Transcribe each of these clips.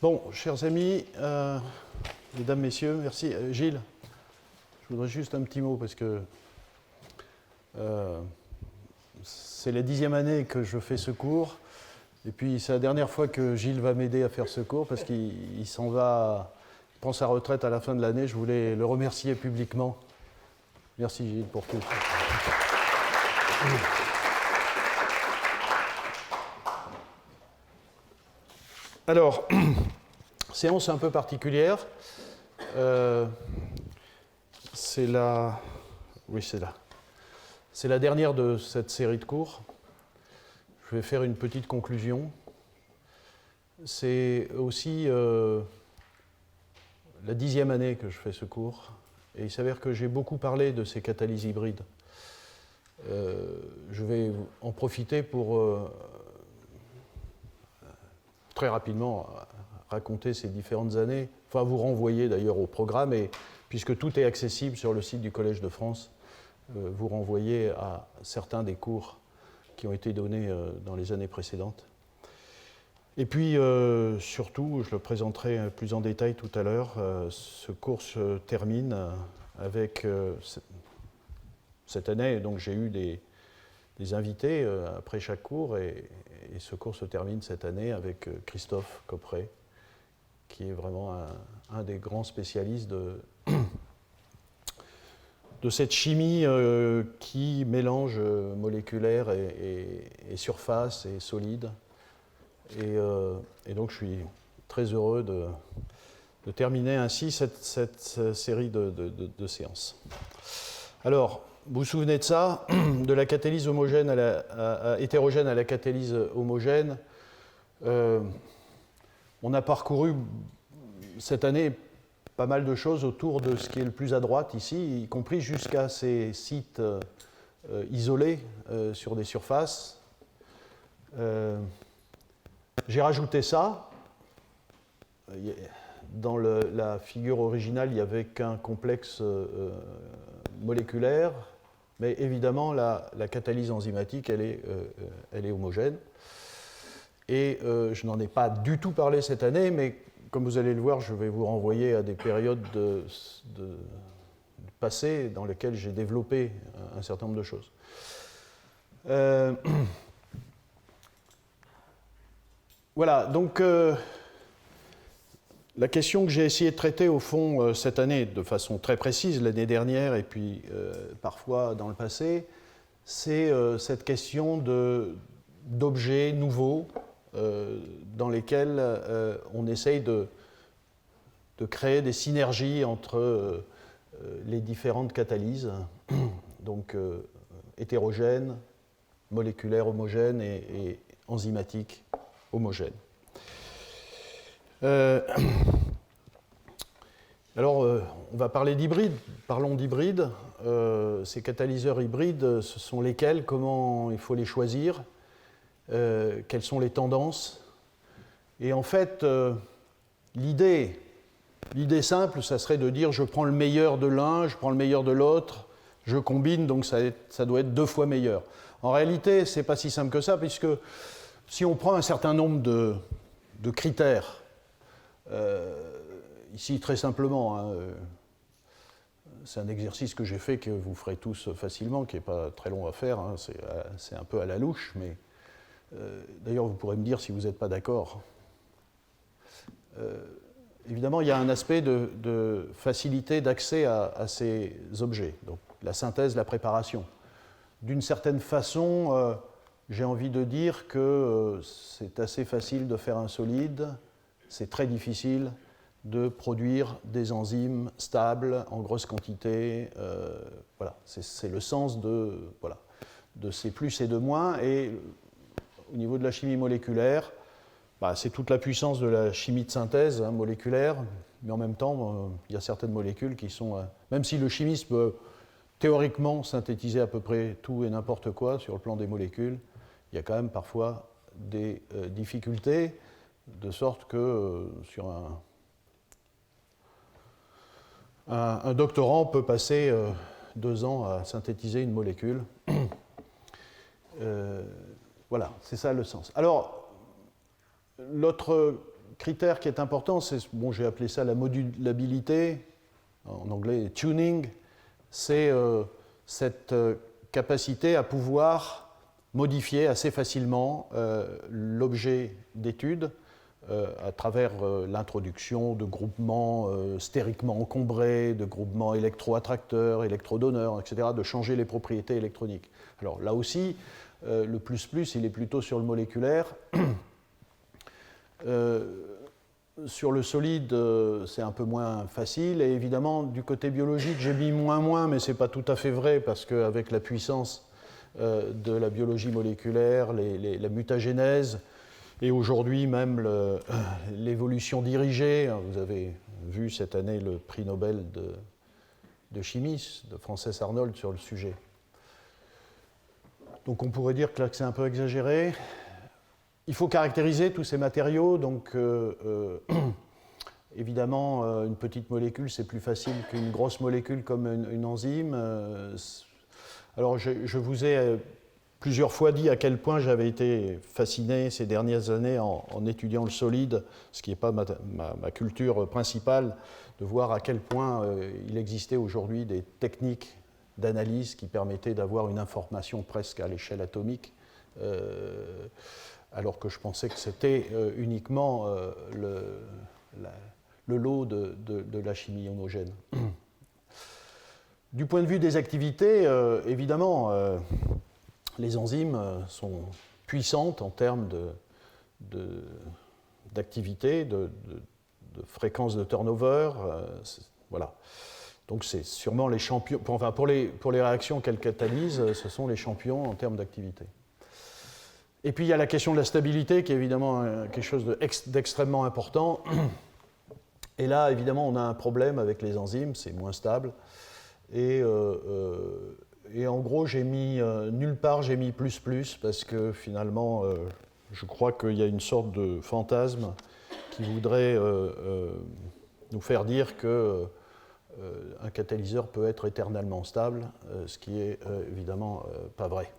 Bon, chers amis, mesdames, messieurs, merci. Gilles, je voudrais juste un petit mot parce que c'est la 10e année que je fais ce cours. Et puis c'est la dernière fois que Gilles va m'aider à faire ce cours parce qu'il s'en va, il prend sa retraite à la fin de l'année. Je voulais le remercier publiquement. Merci Gilles pour tout. Alors, séance un peu particulière. C'est la dernière de cette série de cours. Je vais faire une petite conclusion. C'est aussi la 10e année que je fais ce cours. Et il s'avère que j'ai beaucoup parlé de ces catalyses hybrides. Je vais en profiter pour très rapidement raconter ces différentes années, enfin vous renvoyer d'ailleurs au programme, et puisque tout est accessible sur le site du Collège de France, vous renvoyer à certains des cours qui ont été donnés dans les années précédentes. Et puis surtout, je le présenterai plus en détail tout à l'heure, ce cours se termine avec cette année, donc j'ai eu des invités après chaque cours, et ce cours se termine cette année avec Christophe Copperet, qui est vraiment un des grands spécialistes de cette chimie qui mélange moléculaire et surface et solide. Et donc je suis très heureux de terminer ainsi cette série de séances. Alors, vous vous souvenez de ça, de la catalyse homogène hétérogène à la catalyse homogène. On a parcouru cette année pas mal de choses autour de ce qui est le plus à droite ici, y compris jusqu'à ces sites isolés sur des surfaces. J'ai rajouté ça. Dans la figure originale, il n'y avait qu'un complexe moléculaire, mais évidemment, la catalyse enzymatique, elle est homogène. Et je n'en ai pas du tout parlé cette année, mais comme vous allez le voir, je vais vous renvoyer à des périodes passées dans lesquelles j'ai développé un certain nombre de choses. Voilà, donc la question que j'ai essayé de traiter au fond cette année, de façon très précise, l'année dernière et puis parfois dans le passé, c'est cette question d'objets nouveaux dans lesquels on essaye de créer des synergies entre les différentes catalyses, donc hétérogènes, moléculaires homogènes et enzymatiques homogènes. Alors, on va parler d'hybrides. Parlons d'hybrides. Ces catalyseurs hybrides, ce sont lesquels? Comment il faut les choisir? Quelles sont les tendances? Et en fait, l'idée simple, ça serait de dire je prends le meilleur de l'un, je prends le meilleur de l'autre, je combine, donc ça doit être 2 fois meilleur. En réalité, ce n'est pas si simple que ça, puisque si on prend un certain nombre de critères, ici très simplement, c'est un exercice que j'ai fait que vous ferez tous facilement, qui n'est pas très long à faire, c'est un peu à la louche, mais d'ailleurs vous pourrez me dire si vous n'êtes pas d'accord. Évidemment, il y a un aspect de facilité d'accès à ces objets, donc la synthèse, la préparation. D'une certaine façon, j'ai envie de dire que c'est assez facile de faire un solide, c'est très difficile de produire des enzymes stables en grosse quantité. Voilà, c'est le sens de ces plus et de moins. Et au niveau de la chimie moléculaire, c'est toute la puissance de la chimie de synthèse moléculaire, mais en même temps, il y a certaines molécules qui sont... même si le chimiste peut théoriquement synthétiser à peu près tout et n'importe quoi sur le plan des molécules, il y a quand même parfois des difficultés, de sorte que sur un doctorant peut passer 2 ans à synthétiser une molécule. Voilà, c'est ça le sens. Alors, l'autre critère qui est important, c'est, bon, j'ai appelé ça la modulabilité, en anglais tuning, c'est cette capacité à pouvoir modifier assez facilement l'objet d'étude à travers l'introduction de groupements stériquement encombrés, de groupements électroattracteurs, électrodonneurs, etc., de changer les propriétés électroniques. Alors là aussi, le plus, il est plutôt sur le moléculaire. Sur le solide, c'est un peu moins facile. Et évidemment, du côté biologique, j'ai mis moins, mais ce n'est pas tout à fait vrai, parce qu'avec la puissance de la biologie moléculaire, la mutagénèse, et aujourd'hui même l'évolution dirigée, vous avez vu cette année le prix Nobel de chimie de Frances Arnold sur le sujet. Donc on pourrait dire que là, c'est un peu exagéré. Il faut caractériser tous ces matériaux, donc évidemment, une petite molécule, c'est plus facile qu'une grosse molécule comme une enzyme. Alors, je vous ai plusieurs fois dit à quel point j'avais été fasciné ces dernières années en étudiant le solide, ce qui n'est pas ma culture principale, de voir à quel point il existait aujourd'hui des techniques d'analyse qui permettaient d'avoir une information presque à l'échelle atomique. Alors que je pensais que c'était uniquement le lot de la chimie homogène. Du point de vue des activités, évidemment, les enzymes sont puissantes en termes d'activité, de fréquence de turnover. Voilà. Donc c'est sûrement les champions, enfin pour les réactions qu'elles catalysent, ce sont les champions en termes d'activité. Et puis il y a la question de la stabilité qui est évidemment quelque chose d'extrêmement important. Et là, évidemment, on a un problème avec les enzymes, c'est moins stable. Et en gros, j'ai mis nulle part, j'ai mis plus, parce que finalement, je crois qu'il y a une sorte de fantasme qui voudrait nous faire dire que un catalyseur peut être éternellement stable, ce qui est évidemment pas vrai.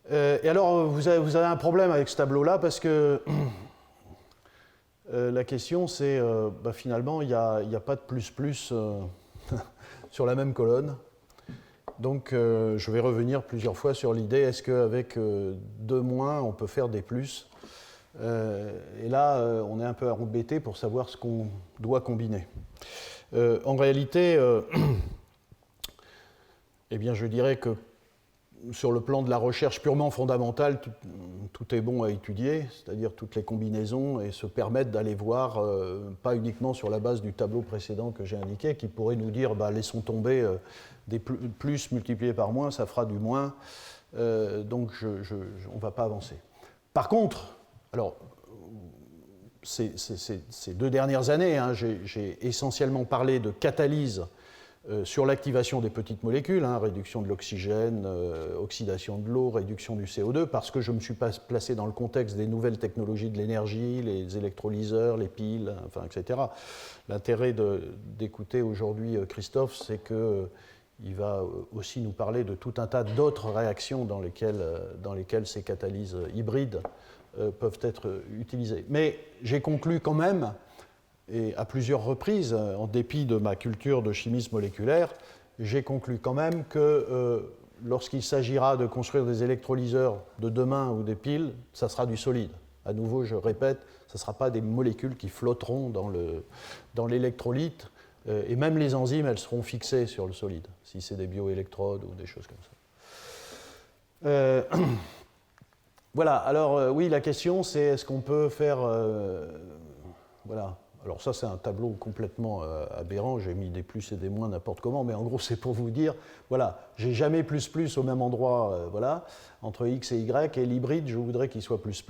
Et alors, vous avez un problème avec ce tableau-là parce que la question, c'est finalement, il n'y a pas de plus sur la même colonne. Donc, je vais revenir plusieurs fois sur l'idée, est-ce qu'avec 2 moins, on peut faire des plus? Et là, on est un peu embêté pour savoir ce qu'on doit combiner. En réalité, eh bien, je dirais que sur le plan de la recherche purement fondamentale, tout est bon à étudier, c'est-à-dire toutes les combinaisons, et se permettent d'aller voir, pas uniquement sur la base du tableau précédent que j'ai indiqué, qui pourrait nous dire, laissons tomber des plus multipliés par moins, ça fera du moins, donc on ne va pas avancer. Par contre, alors, ces 2 dernières années, j'ai essentiellement parlé de catalyse sur l'activation des petites molécules, réduction de l'oxygène, oxydation de l'eau, réduction du CO2, parce que je me suis placé dans le contexte des nouvelles technologies de l'énergie, les électrolyseurs, les piles, enfin, etc. L'intérêt d'écouter aujourd'hui Christophe, c'est qu'il va aussi nous parler de tout un tas d'autres réactions dans lesquelles ces catalyses hybrides peuvent être utilisées. Mais j'ai conclu quand même, et à plusieurs reprises, en dépit de ma culture de chimiste moléculaire, j'ai conclu quand même que lorsqu'il s'agira de construire des électrolyseurs de demain ou des piles, ça sera du solide. À nouveau, je répète, ce ne sera pas des molécules qui flotteront dans l'électrolyte, et même les enzymes, elles seront fixées sur le solide, si c'est des bioélectrodes ou des choses comme ça. Voilà, alors oui, la question c'est est-ce qu'on peut faire... voilà. Alors ça, c'est un tableau complètement aberrant, j'ai mis des plus et des moins n'importe comment, mais en gros, c'est pour vous dire, voilà, j'ai jamais plus au même endroit, voilà, entre X et Y, et l'hybride, je voudrais qu'il soit plus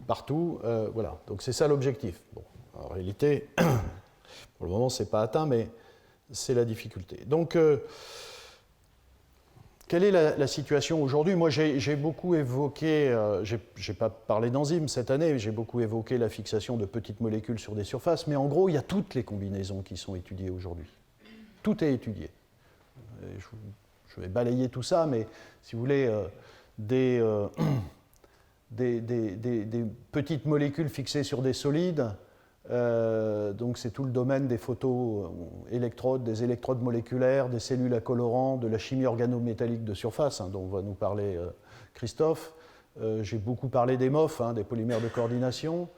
partout, voilà. Donc c'est ça l'objectif. Bon, en réalité, pour le moment, c'est pas atteint, mais c'est la difficulté. Donc, quelle est la situation aujourd'hui? Moi, j'ai beaucoup évoqué, j'ai pas parlé d'enzymes cette année, j'ai beaucoup évoqué la fixation de petites molécules sur des surfaces, mais en gros, il y a toutes les combinaisons qui sont étudiées aujourd'hui. Tout est étudié. Je vais balayer tout ça, mais si vous voulez, des des petites molécules fixées sur des solides. Donc c'est tout le domaine des photoélectrodes, des électrodes moléculaires, des cellules à colorants, de la chimie organométallique de surface, hein, dont va nous parler Christophe. J'ai beaucoup parlé des MOF, hein, des polymères de coordination.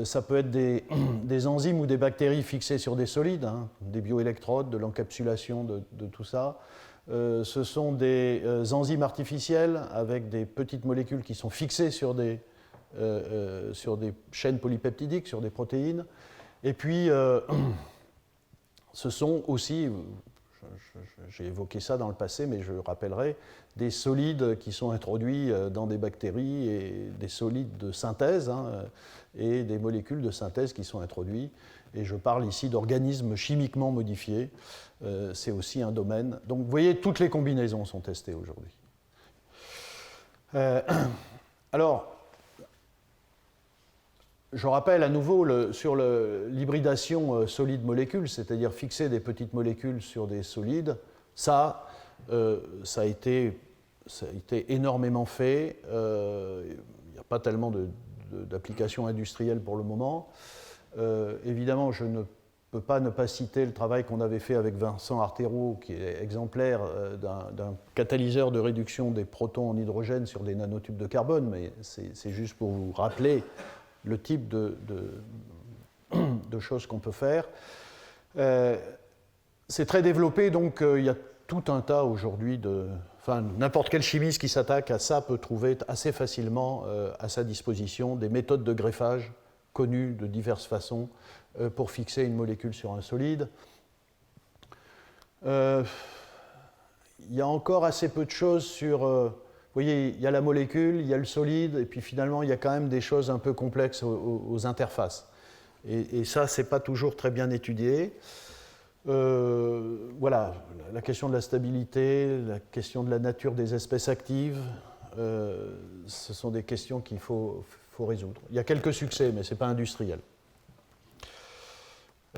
Ça peut être des enzymes ou des bactéries fixées sur des solides, hein, des bioélectrodes, de l'encapsulation de tout ça. Ce sont des enzymes artificielles avec des petites molécules qui sont fixées sur des chaînes polypeptidiques, sur des protéines. Et puis, ce sont aussi, j'ai évoqué ça dans le passé, mais je rappellerai, des solides qui sont introduits dans des bactéries et des solides de synthèse, hein, et des molécules de synthèse qui sont introduites. Et je parle ici d'organismes chimiquement modifiés. C'est aussi un domaine. Donc vous voyez, toutes les combinaisons sont testées aujourd'hui. Alors, je rappelle à nouveau sur l'hybridation solide-molécule, c'est-à-dire fixer des petites molécules sur des solides. Ça a été énormément fait. Il n'y a pas tellement d'applications industrielles pour le moment. Évidemment, je ne peux pas ne pas citer le travail qu'on avait fait avec Vincent Artero, qui est exemplaire d'un catalyseur de réduction des protons en hydrogène sur des nanotubes de carbone, mais c'est juste pour vous rappeler le type de choses qu'on peut faire. C'est très développé, donc il y a tout un tas aujourd'hui Enfin, n'importe quel chimiste qui s'attaque à ça peut trouver assez facilement à sa disposition des méthodes de greffage connues de diverses façons pour fixer une molécule sur un solide. Il y a encore assez peu de choses sur... vous voyez, il y a la molécule, il y a le solide, et puis finalement, il y a quand même des choses un peu complexes aux interfaces. Et ça, ce n'est pas toujours très bien étudié. Voilà, la question de la stabilité, la question de la nature des espèces actives, ce sont des questions qu'il faut résoudre. Il y a quelques succès, mais ce n'est pas industriel.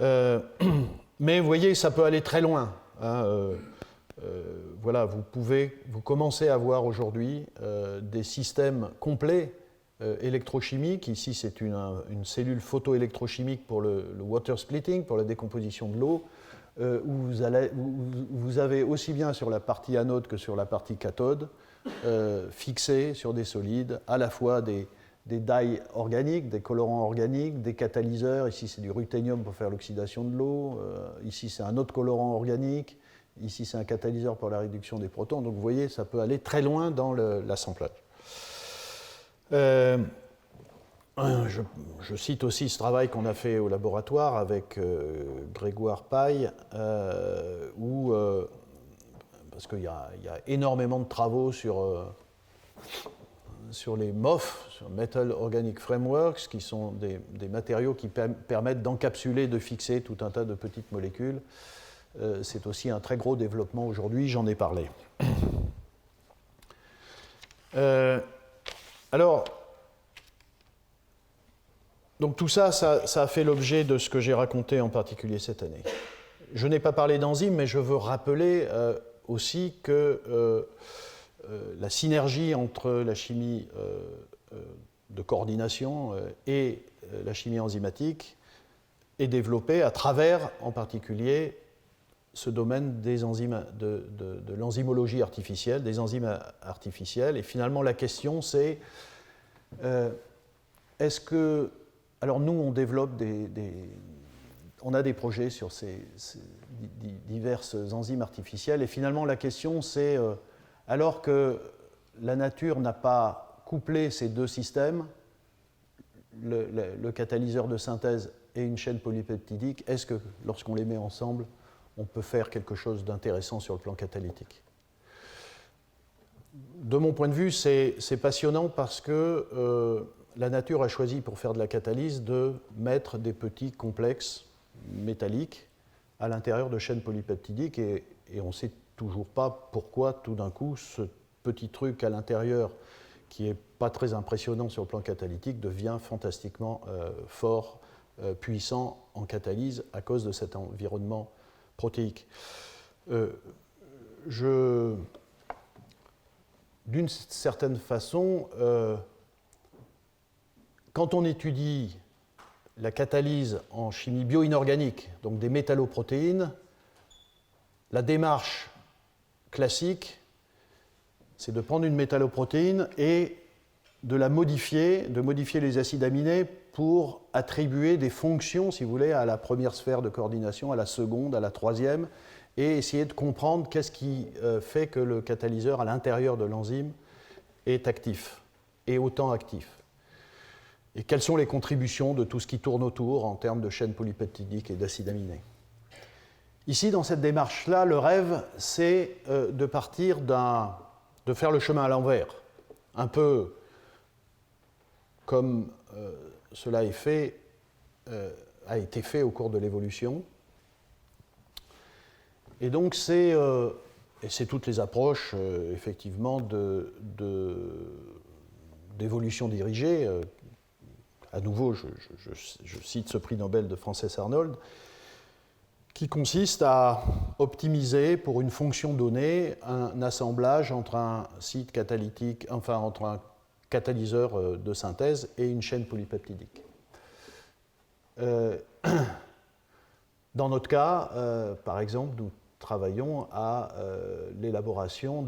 Mais vous voyez, ça peut aller très loin. Hein, voilà, vous commencez à voir aujourd'hui des systèmes complets électrochimiques. Ici, c'est une cellule photoélectrochimique pour le water splitting, pour la décomposition de l'eau, où vous avez aussi bien sur la partie anode que sur la partie cathode, fixés sur des solides, à la fois des dyes organiques, des colorants organiques, des catalyseurs. Ici, c'est du ruthénium pour faire l'oxydation de l'eau. Ici, c'est un autre colorant organique. Ici, c'est un catalyseur pour la réduction des protons. Donc, vous voyez, ça peut aller très loin dans l'assemblage. Je cite aussi ce travail qu'on a fait au laboratoire avec Grégoire Paille, parce qu'il y a énormément de travaux sur les MOF, sur Metal Organic Frameworks, qui sont des matériaux qui permettent d'encapsuler, de fixer tout un tas de petites molécules. C'est aussi un très gros développement aujourd'hui, j'en ai parlé. Alors, donc tout ça, ça a fait l'objet de ce que j'ai raconté en particulier cette année. Je n'ai pas parlé d'enzymes, mais je veux rappeler aussi que la synergie entre la chimie de coordination et la chimie enzymatique est développée à travers, en particulier, ce domaine des enzymes, de l'enzymologie artificielle, des enzymes artificielles. Et finalement, la question, c'est est-ce que... Alors nous, on développe on a des projets sur ces diverses enzymes artificielles. Et finalement, la question, c'est alors que la nature n'a pas couplé ces deux systèmes, le catalyseur de synthèse et une chaîne polypeptidique, est-ce que lorsqu'on les met ensemble, on peut faire quelque chose d'intéressant sur le plan catalytique? De mon point de vue, c'est passionnant parce que la nature a choisi pour faire de la catalyse de mettre des petits complexes métalliques à l'intérieur de chaînes polypeptidiques et on ne sait toujours pas pourquoi tout d'un coup ce petit truc à l'intérieur qui n'est pas très impressionnant sur le plan catalytique devient fantastiquement fort, puissant en catalyse à cause de cet environnement protéique. D'une certaine façon, quand on étudie la catalyse en chimie bio-inorganique, donc des métalloprotéines, la démarche classique, c'est de prendre une métalloprotéine et de la modifier, de modifier les acides aminés pour attribuer des fonctions, si vous voulez, à la première sphère de coordination, à la seconde, à la troisième, et essayer de comprendre qu'est-ce qui fait que le catalyseur à l'intérieur de l'enzyme est actif, et autant actif. Et quelles sont les contributions de tout ce qui tourne autour en termes de chaînes polypeptidiques et d'acides aminés. Ici, dans cette démarche-là, le rêve, c'est de partir de faire le chemin à l'envers, un peu comme cela est fait, a été fait au cours de l'évolution. Et donc, c'est toutes les approches, effectivement, d'évolution dirigée. À nouveau, je cite ce prix Nobel de Frances Arnold, qui consiste à optimiser pour une fonction donnée un assemblage entre un site catalytique, enfin entre un catalyseur de synthèse et une chaîne polypeptidique. Dans notre cas, par exemple, nous travaillons à l'élaboration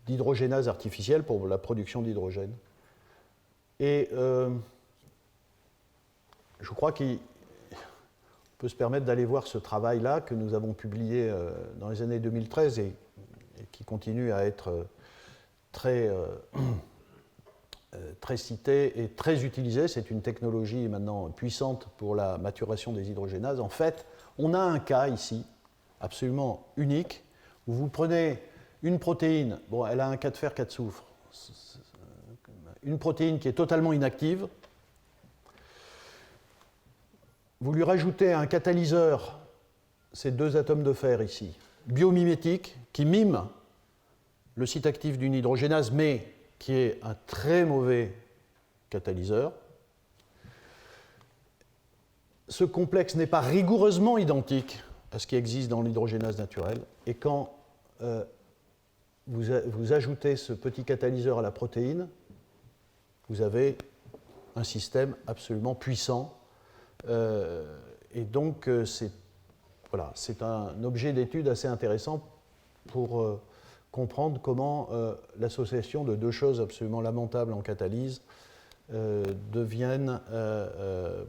d'hydrogénases artificielles pour la production d'hydrogène. Et je crois qu'on peut se permettre d'aller voir ce travail-là que nous avons publié dans les années 2013 et qui continue à être très cité et très utilisé. C'est une technologie maintenant puissante pour la maturation des hydrogénases. En fait, on a un cas ici, absolument unique, où vous prenez une protéine, bon, elle a un cas de fer, cas de soufre, une protéine qui est totalement inactive. Vous lui rajoutez un catalyseur, ces deux atomes de fer ici, biomimétique, qui mime le site actif d'une hydrogénase, mais qui est un très mauvais catalyseur. Ce complexe n'est pas rigoureusement identique à ce qui existe dans l'hydrogénase naturelle, et quand vous ajoutez ce petit catalyseur à la protéine, vous avez un système absolument puissant. Et donc, c'est un objet d'étude assez intéressant pour comprendre comment l'association de deux choses absolument lamentables en catalyse deviennent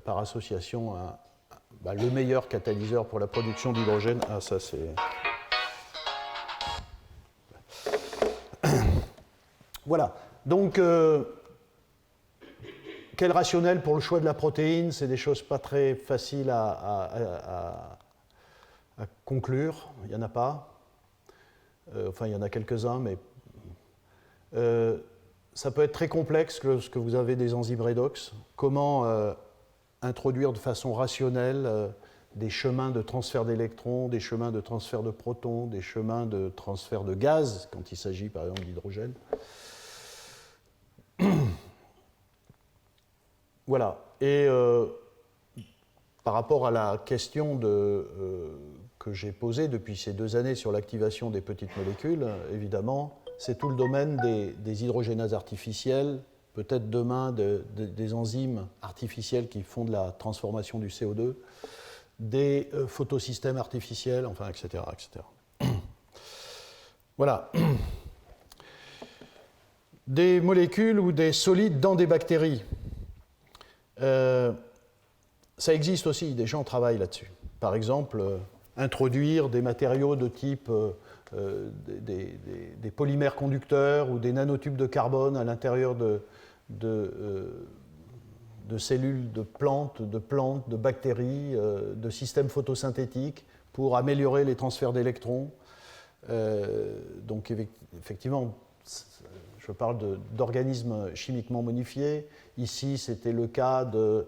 par association le meilleur catalyseur pour la production d'hydrogène. Ah, ça c'est... Voilà. Donc, quel rationnel pour le choix de la protéine? C'est des choses pas très faciles à conclure. Il n'y en a pas. Enfin, il y en a quelques-uns, mais ça peut être très complexe lorsque vous avez des enzymes redox. Comment introduire de façon rationnelle des chemins de transfert d'électrons, des chemins de transfert de protons, des chemins de transfert de gaz, quand il s'agit par exemple d'hydrogène. Voilà. Et par rapport à la question que j'ai posée depuis ces 2 années sur l'activation des petites molécules, évidemment, c'est tout le domaine des hydrogénases artificielles, peut-être demain des enzymes artificielles qui font de la transformation du CO2, des photosystèmes artificiels, enfin, etc., etc. Voilà. Des molécules ou des solides dans des bactéries. Ça existe aussi, des gens travaillent là-dessus. Par exemple, introduire des matériaux de type des polymères conducteurs ou des nanotubes de carbone à l'intérieur de cellules de plantes, de bactéries, de systèmes photosynthétiques pour améliorer les transferts d'électrons. Donc effectivement, je parle d'organismes chimiquement modifiés. Ici, c'était le cas de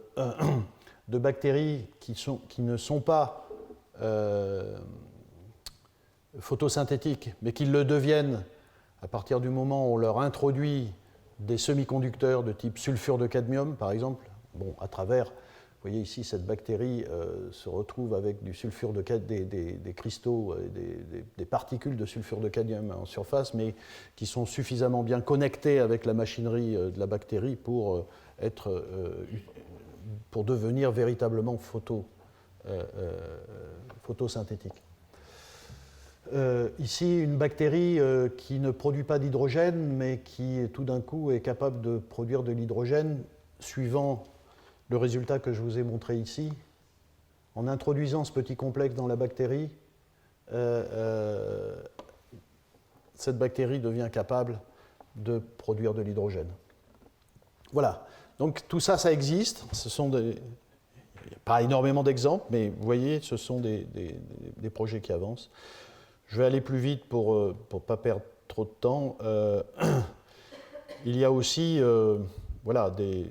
bactéries qui ne sont pas photosynthétiques, mais qui le deviennent à partir du moment où on leur introduit des semi-conducteurs de type sulfure de cadmium, par exemple. Bon, à travers, vous voyez ici, cette bactérie se retrouve avec du sulfure de des cristaux, des particules de sulfure de cadmium en surface, mais qui sont suffisamment bien connectées avec la machinerie de la bactérie pour pour devenir véritablement photosynthétique. Ici, une bactérie qui ne produit pas d'hydrogène, mais qui tout d'un coup est capable de produire de l'hydrogène, suivant le résultat que je vous ai montré ici. En introduisant ce petit complexe dans la bactérie, cette bactérie devient capable de produire de l'hydrogène. Voilà. Donc tout ça, ça existe. Il n'y a pas énormément d'exemples, mais vous voyez, ce sont des projets qui avancent. Je vais aller plus vite pour ne pas perdre trop de temps. Il y a aussi voilà, des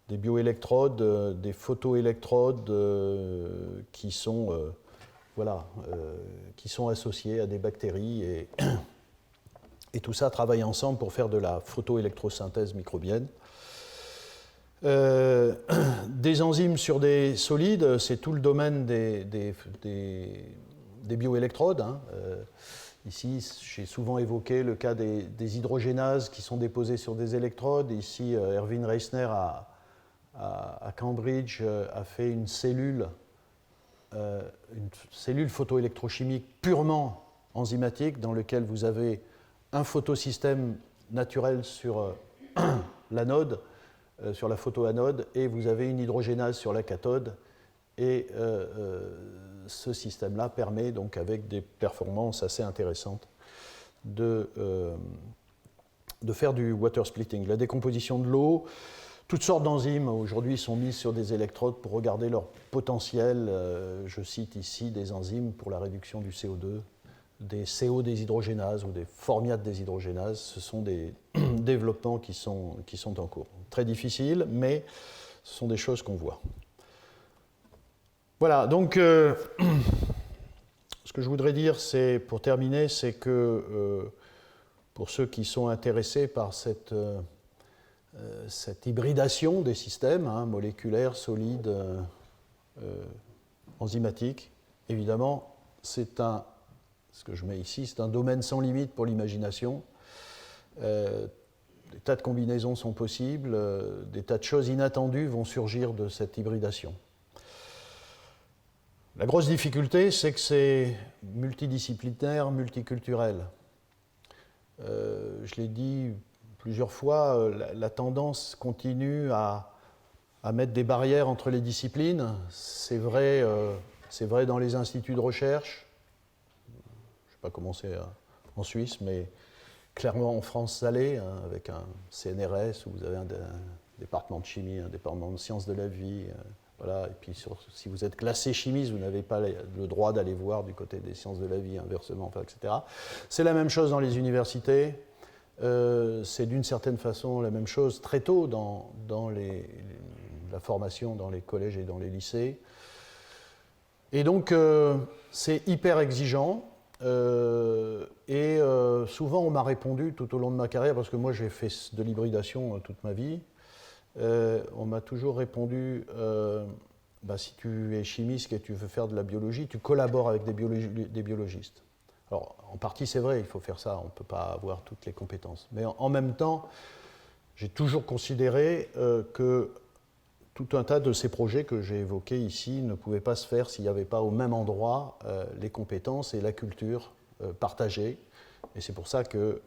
bioélectrodes, des photoélectrodes qui sont associées à des bactéries et tout ça travaille ensemble pour faire de la photoélectrosynthèse microbienne. Des enzymes sur des solides, c'est tout le domaine des bioélectrodes. Hein. Ici, j'ai souvent évoqué le cas des hydrogénases qui sont déposées sur des électrodes. Ici, Erwin Reisner à Cambridge a fait une cellule photoélectrochimique purement enzymatique dans laquelle vous avez un photosystème naturel sur l'anode, sur la photoanode, et vous avez une hydrogénase sur la cathode. Et ce système-là permet, donc, avec des performances assez intéressantes, de faire du water splitting, la décomposition de l'eau. Toutes sortes d'enzymes aujourd'hui sont mises sur des électrodes pour regarder leur potentiel. Je cite ici des enzymes pour la réduction du CO2, des CO déshydrogénases ou des formiates déshydrogénases. Ce sont des développements qui sont en cours. Très difficiles, mais ce sont des choses qu'on voit. Voilà, donc ce que je voudrais dire, c'est, pour terminer, c'est que pour ceux qui sont intéressés par cette hybridation des systèmes, hein, moléculaires, solides, enzymatiques, évidemment, ce que je mets ici, c'est un domaine sans limite pour l'imagination. Des tas de combinaisons sont possibles, des tas de choses inattendues vont surgir de cette hybridation. La grosse difficulté, c'est que c'est multidisciplinaire, multiculturel. Je l'ai dit plusieurs fois, la tendance continue à mettre des barrières entre les disciplines. C'est vrai dans les instituts de recherche. Je ne vais pas commencer en Suisse, mais clairement en France, ça l'est, hein, avec un CNRS où vous avez un département de chimie, un département de sciences de la vie. Voilà. Et puis si vous êtes classé chimiste, vous n'avez pas le droit d'aller voir du côté des sciences de la vie, inversement, enfin, etc. C'est la même chose dans les universités. C'est d'une certaine façon la même chose très tôt dans la formation dans les collèges et dans les lycées. Et donc, c'est hyper exigeant. Et souvent, on m'a répondu tout au long de ma carrière, parce que moi, j'ai fait de l'hybridation toute ma vie. On m'a toujours répondu si tu es chimiste et que tu veux faire de la biologie, tu collabores avec des biologistes. Alors, en partie, c'est vrai, il faut faire ça, on ne peut pas avoir toutes les compétences. Mais en même temps, j'ai toujours considéré que tout un tas de ces projets que j'ai évoqués ici ne pouvaient pas se faire s'il n'y avait pas au même endroit les compétences et la culture partagées. Et c'est pour ça que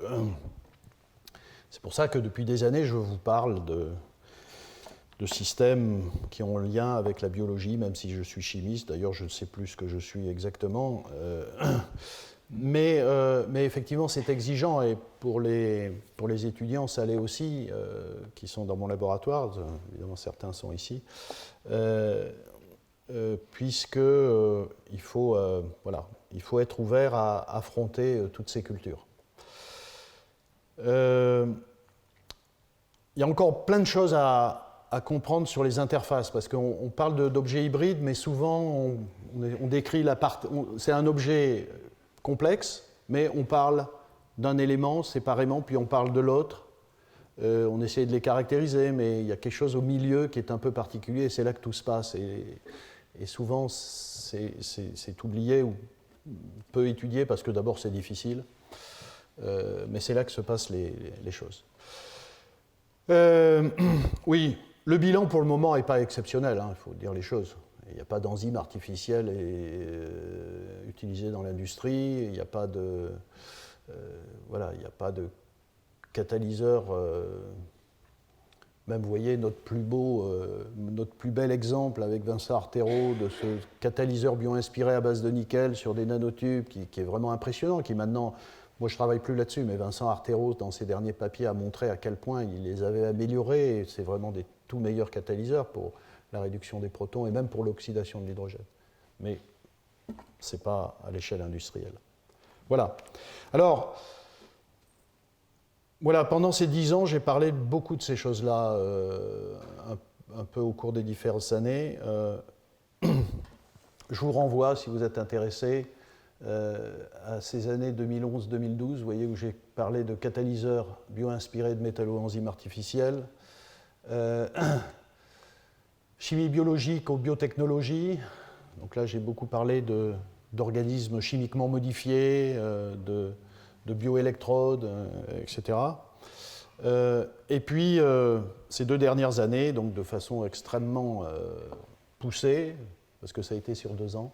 depuis des années, je vous parle de systèmes qui ont un lien avec la biologie, même si je suis chimiste. D'ailleurs, je ne sais plus ce que je suis exactement. Mais effectivement, c'est exigeant. Et pour les étudiants, ça l'est aussi, qui sont dans mon laboratoire. Évidemment, certains sont ici. Puisqu'il faut être ouvert à affronter toutes ces cultures. Il y a encore plein de choses à comprendre sur les interfaces, parce qu'on parle d'objets hybrides, mais souvent on décrit c'est un objet complexe, mais on parle d'un élément séparément, puis on parle de l'autre. On essaie de les caractériser, mais il y a quelque chose au milieu qui est un peu particulier, et c'est là que tout se passe. Et souvent, c'est oublié ou peu étudié, parce que d'abord c'est difficile, mais c'est là que se passent les choses. Oui, le bilan pour le moment n'est pas exceptionnel, hein, il faut dire les choses. Il n'y a pas d'enzymes artificielles utilisées dans l'industrie, il n'y a pas de, voilà, il n'y a pas de catalyseur. Même, vous voyez, notre plus bel exemple avec Vincent Artero de ce catalyseur bio-inspiré à base de nickel sur des nanotubes qui est vraiment impressionnant, qui maintenant, moi je ne travaille plus là-dessus, mais Vincent Artero, dans ses derniers papiers, a montré à quel point il les avait améliorés, et c'est vraiment des tout meilleurs catalyseurs pour la réduction des protons et même pour l'oxydation de l'hydrogène. Mais ce n'est pas à l'échelle industrielle. Voilà. Alors, voilà, pendant ces 10 ans, j'ai parlé de beaucoup de ces choses-là, un peu au cours des diverses années. Je vous renvoie, si vous êtes intéressé, à ces années 2011-2012, vous voyez, où j'ai parlé de catalyseurs bio-inspirés de métalloenzymes artificiels, chimie biologique aux biotechnologies. Donc là, j'ai beaucoup parlé d'organismes chimiquement modifiés, de bioélectrodes, etc. Et puis, ces 2 dernières années, donc de façon extrêmement poussée, parce que ça a été sur 2 ans,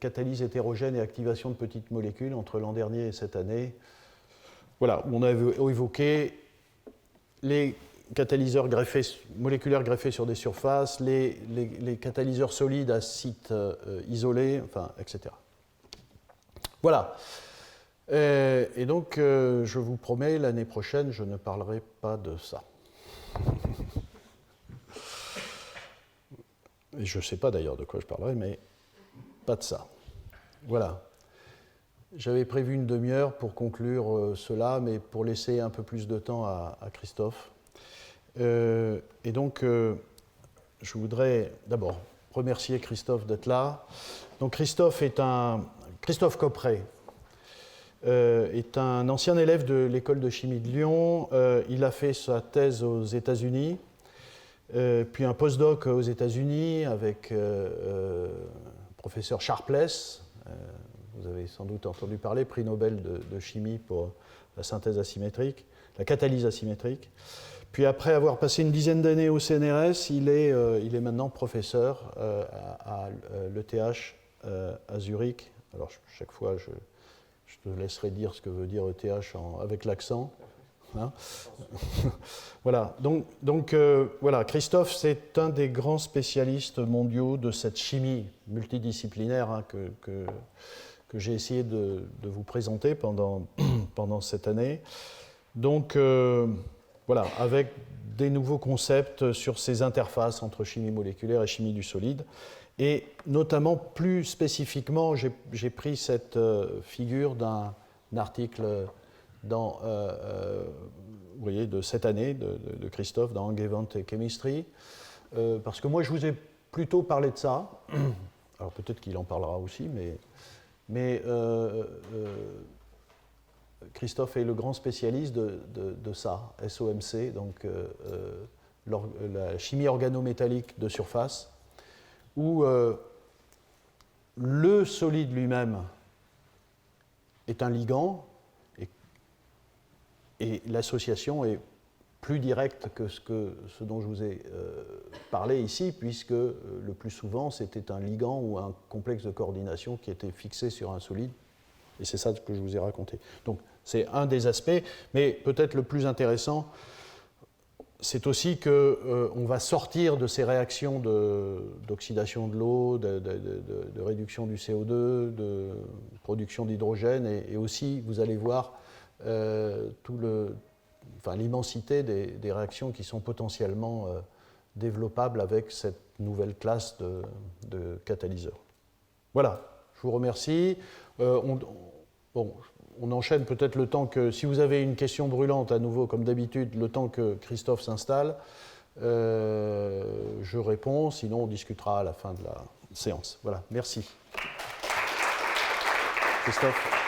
catalyse hétérogène et activation de petites molécules entre l'an dernier et cette année. Voilà, on a évoqué les catalyseurs moléculaires greffés sur des surfaces, les catalyseurs solides à sites isolés, enfin, etc. Voilà. Et donc, je vous promets, l'année prochaine, je ne parlerai pas de ça. Et je ne sais pas d'ailleurs de quoi je parlerai, mais pas de ça. Voilà. J'avais prévu une demi-heure pour conclure cela, mais pour laisser un peu plus de temps à Christophe. Et donc, je voudrais d'abord remercier Christophe d'être là. Donc, Christophe Copperet est un ancien élève de l'école de chimie de Lyon. Il a fait sa thèse aux États-Unis, puis un postdoc aux États-Unis avec le professeur Sharpless. Vous avez sans doute entendu parler, prix Nobel de chimie pour la synthèse asymétrique, la catalyse asymétrique. Puis après avoir passé une dizaine d'années au CNRS, il est maintenant professeur à l'ETH à Zurich. Alors chaque fois, je te laisserai dire ce que veut dire ETH avec l'accent. Hein. Voilà. Donc voilà, Christophe, c'est un des grands spécialistes mondiaux de cette chimie multidisciplinaire, hein, que j'ai essayé de vous présenter pendant cette année. Donc voilà, avec des nouveaux concepts sur ces interfaces entre chimie moléculaire et chimie du solide. Et notamment, plus spécifiquement, j'ai pris cette figure d'un article vous voyez, de cette année de Christophe dans Angewandte Chemistry, parce que moi, je vous ai plutôt parlé de ça. Alors peut-être qu'il en parlera aussi, mais Christophe est le grand spécialiste de ça, SOMC, donc la chimie organométallique de surface, où le solide lui-même est un ligand, et l'association est plus directe que ce dont je vous ai parlé ici, puisque le plus souvent, c'était un ligand ou un complexe de coordination qui était fixé sur un solide, et c'est ça que je vous ai raconté. Donc, c'est un des aspects, mais peut-être le plus intéressant, c'est aussi qu'on va sortir de ces réactions d'oxydation de l'eau, de réduction du CO2, de production d'hydrogène, et aussi, vous allez voir, l'immensité des réactions qui sont potentiellement développables avec cette nouvelle classe de catalyseurs. Voilà, je vous remercie. On enchaîne peut-être le temps que, si vous avez une question brûlante à nouveau, comme d'habitude, le temps que Christophe s'installe, je réponds, sinon on discutera à la fin de la séance. Voilà, merci. Christophe.